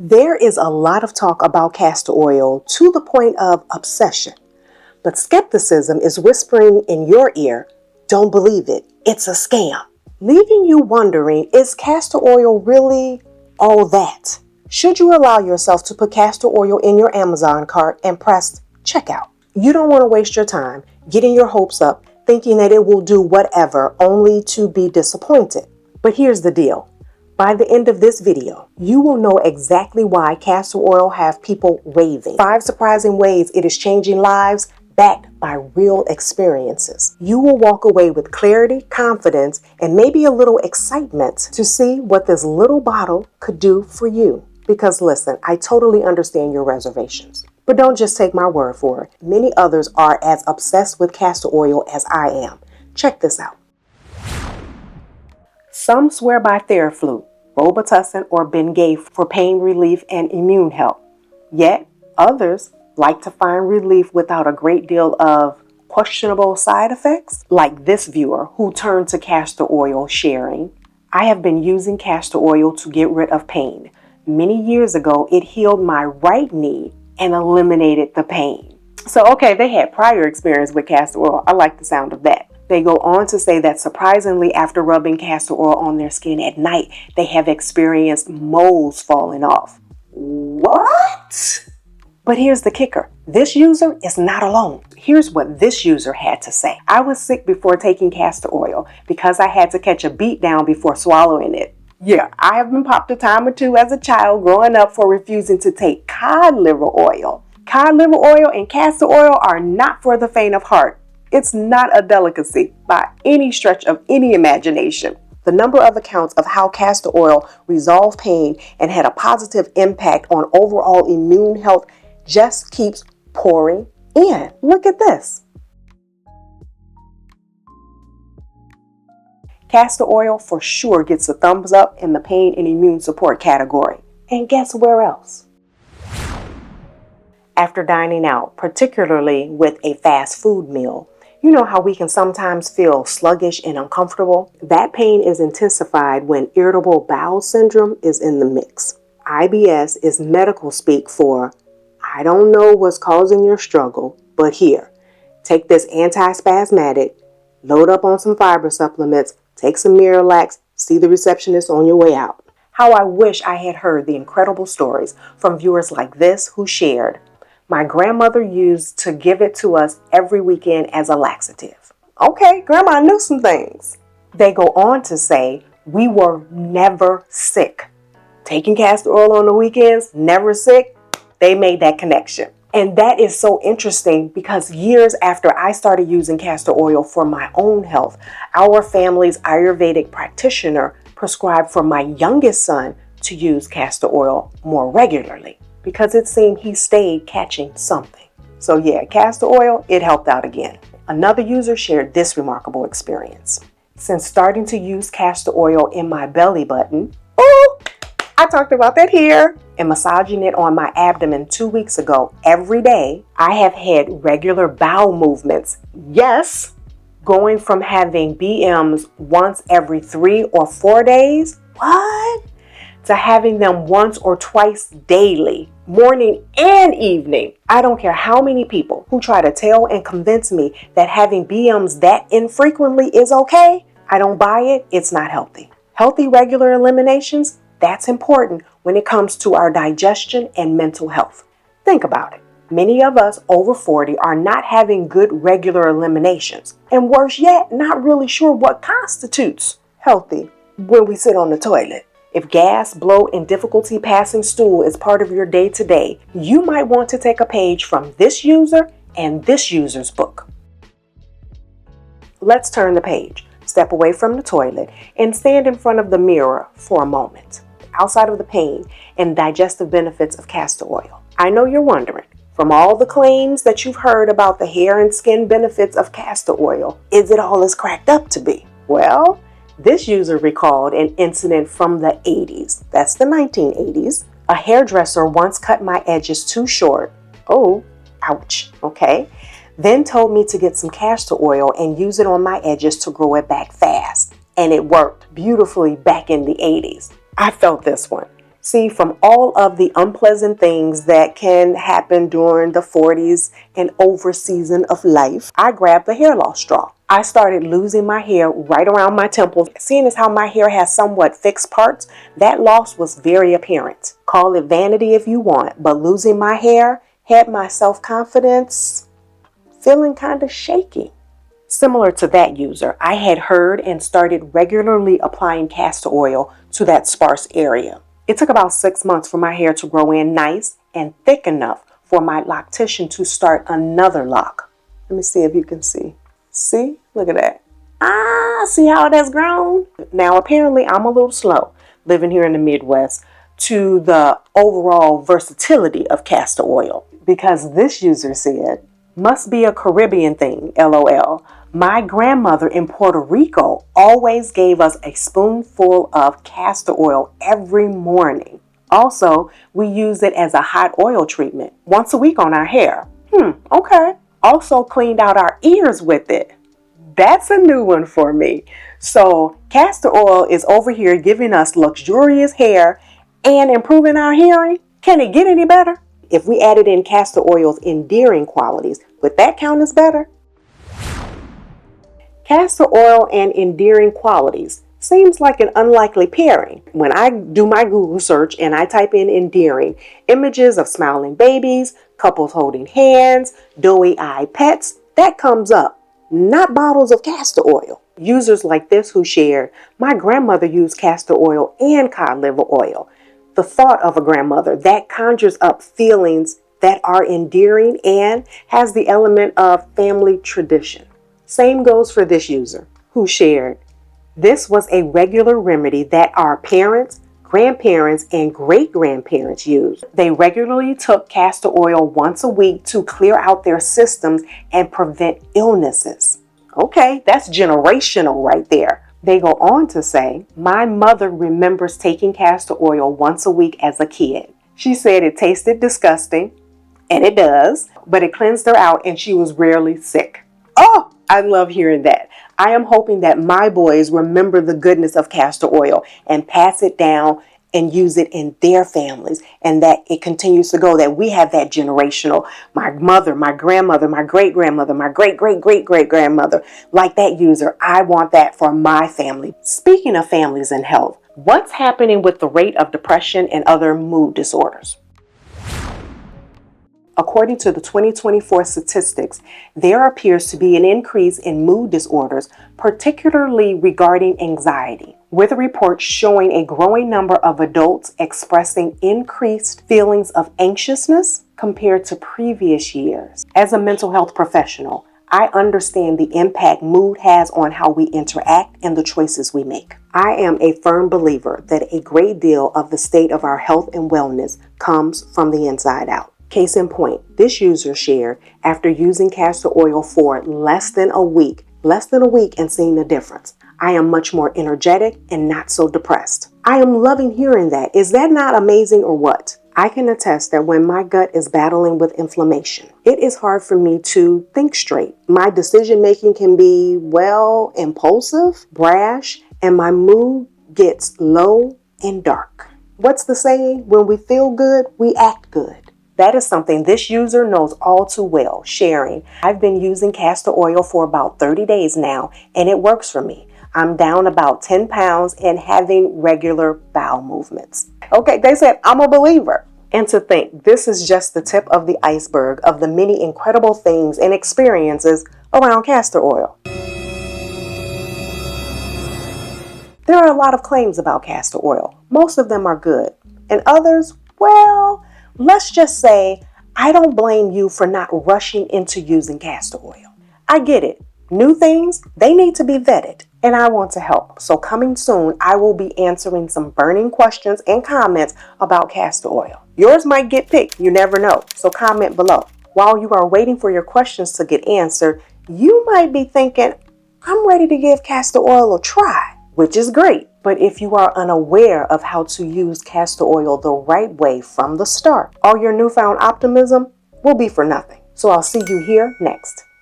There is a lot of talk about castor oil to the point of obsession, but skepticism is whispering in your ear, don't believe it, it's a scam, leaving you wondering, is castor oil really all that? Should you allow yourself to put castor oil in your Amazon cart and press checkout? You don't want to waste your time getting your hopes up thinking that it will do whatever only to be disappointed. But here's the deal. By the end of this video, you will know exactly why castor oil have people raving. 5 surprising ways it is changing lives backed by real experiences. You will walk away with clarity, confidence, and maybe a little excitement to see what this little bottle could do for you. Because listen, I totally understand your reservations. But don't just take my word for it. Many others are as obsessed with castor oil as I am. Check this out. Some swear by Theraflu, Robitussin, or Bengay for pain relief and immune health. Yet, others like to find relief without a great deal of questionable side effects, like this viewer who turned to castor oil sharing, "I have been using castor oil to get rid of pain. Many years ago, it healed my right knee and eliminated the pain." So, okay, they had prior experience with castor oil. I like the sound of that. They go on to say that surprisingly, after rubbing castor oil on their skin at night, they have experienced moles falling off. What? But here's the kicker. This user is not alone. Here's what this user had to say. "I was sick before taking castor oil because I had to catch a beat down before swallowing it. Yeah, I have been popped a time or two as a child growing up for refusing to take cod liver oil. Cod liver oil and castor oil are not for the faint of heart. It's not a delicacy by any stretch of any imagination." The number of accounts of how castor oil resolved pain and had a positive impact on overall immune health just keeps pouring in. Look at this. Castor oil for sure gets a thumbs up in the pain and immune support category. And guess where else? After dining out, particularly with a fast food meal, you know how we can sometimes feel sluggish and uncomfortable? That pain is intensified when irritable bowel syndrome is in the mix. IBS is medical speak for, I don't know what's causing your struggle, but here, take this antispasmodic, load up on some fiber supplements, take some Miralax, see the receptionist on your way out. How I wish I had heard the incredible stories from viewers like this who shared, "My grandmother used to give it to us every weekend as a laxative." Okay, grandma knew some things. They go on to say, "We were never sick. Taking castor oil on the weekends, never sick." They made that connection. And that is so interesting because years after I started using castor oil for my own health, our family's Ayurvedic practitioner prescribed for my youngest son to use castor oil more regularly because it seemed he stayed catching something. So yeah, castor oil, it helped out again. Another user shared this remarkable experience. "Since starting to use castor oil in my belly button," oh, I talked about that here, "and massaging it on my abdomen 2 weeks ago every day, I have had regular bowel movements." Yes, going from having BMs once every 3 or 4 days, what? To having them once or twice daily, morning and evening. I don't care how many people who try to tell and convince me that having BMs that infrequently is okay. I don't buy it. It's not healthy. Healthy regular eliminations, that's important when it comes to our digestion and mental health. Think about it. Many of us over 40 are not having good regular eliminations. And worse yet, not really sure what constitutes healthy when we sit on the toilet. If gas, bloat, and difficulty passing stool is part of your day-to-day, you might want to take a page from this user and this user's book. Let's turn the page, step away from the toilet, and stand in front of the mirror for a moment. Outside of the pain and digestive benefits of castor oil, I know you're wondering, from all the claims that you've heard about the hair and skin benefits of castor oil, is it all as cracked up to be? Well, this user recalled an incident from the 80s. That's the 1980s. A hairdresser once cut my edges too short. Oh, ouch, okay. Then told me to get some castor oil and use it on my edges to grow it back fast. And it worked beautifully back in the 80s. I felt this one. See, from all of the unpleasant things that can happen during the 40s and over season of life, I grabbed the hair loss straw. I started losing my hair right around my temples. Seeing as how my hair has somewhat fixed parts, that loss was very apparent. Call it vanity if you want, but losing my hair had my self-confidence feeling kind of shaky. Similar to that user, I had heard and started regularly applying castor oil to that sparse area. It took about 6 months for my hair to grow in nice and thick enough for my loctician to start another lock. Let me see if you can see. See? Look at that. See how it has grown? Now, apparently, I'm a little slow living here in the Midwest to the overall versatility of castor oil, because this user said, must be a Caribbean thing, LOL. My grandmother in Puerto Rico always gave us a spoonful of castor oil every morning. Also, we use it as a hot oil treatment once a week on our hair. Okay. Also cleaned out our ears with it. That's a new one for me. So castor oil is over here giving us luxurious hair and improving our hearing. Can it get any better? If we added in castor oil's endearing qualities, would that count as better? Castor oil and endearing qualities seems like an unlikely pairing. When I do my Google search and I type in endearing, images of smiling babies, couples holding hands, doe-eyed pets, that comes up, not bottles of castor oil. Users like this who shared, my grandmother used castor oil and cod liver oil. The thought of a grandmother, that conjures up feelings that are endearing and has the element of family tradition. Same goes for this user who shared, this was a regular remedy that our parents, grandparents, and great-grandparents used. They regularly took castor oil once a week to clear out their systems and prevent illnesses. Okay, that's generational right there. They go on to say, my mother remembers taking castor oil once a week as a kid. She said it tasted disgusting, and it does, but it cleansed her out and she was rarely sick. Oh, I love hearing that. I am hoping that my boys remember the goodness of castor oil and pass it down and use it in their families, and that it continues to go, that we have that generational, my mother, my grandmother, my great-grandmother, my great-great-great-great-grandmother, like that user. I want that for my family. Speaking of families and health, what's happening with the rate of depression and other mood disorders? According to the 2024 statistics, there appears to be an increase in mood disorders, particularly regarding anxiety, with a report showing a growing number of adults expressing increased feelings of anxiousness compared to previous years. As a mental health professional, I understand the impact mood has on how we interact and the choices we make. I am a firm believer that a great deal of the state of our health and wellness comes from the inside out. Case in point, this user shared after using castor oil for less than a week and seeing a difference. I am much more energetic and not so depressed. I am loving hearing that. Is that not amazing or what? I can attest that when my gut is battling with inflammation, it is hard for me to think straight. My decision making can be, impulsive, brash, and my mood gets low and dark. What's the saying? When we feel good, we act good. That is something this user knows all too well, sharing, I've been using castor oil for about 30 days now, and it works for me. I'm down about 10 pounds and having regular bowel movements. Okay, they said, I'm a believer. And to think, this is just the tip of the iceberg of the many incredible things and experiences around castor oil. There are a lot of claims about castor oil. Most of them are good. And others, let's just say, I don't blame you for not rushing into using castor oil. I get it. New things, they need to be vetted. And I want to help. So coming soon, I will be answering some burning questions and comments about castor oil. Yours might get picked. You never know. So comment below. While you are waiting for your questions to get answered, you might be thinking, I'm ready to give castor oil a try, which is great. But if you are unaware of how to use castor oil the right way from the start, all your newfound optimism will be for nothing. So I'll see you here next.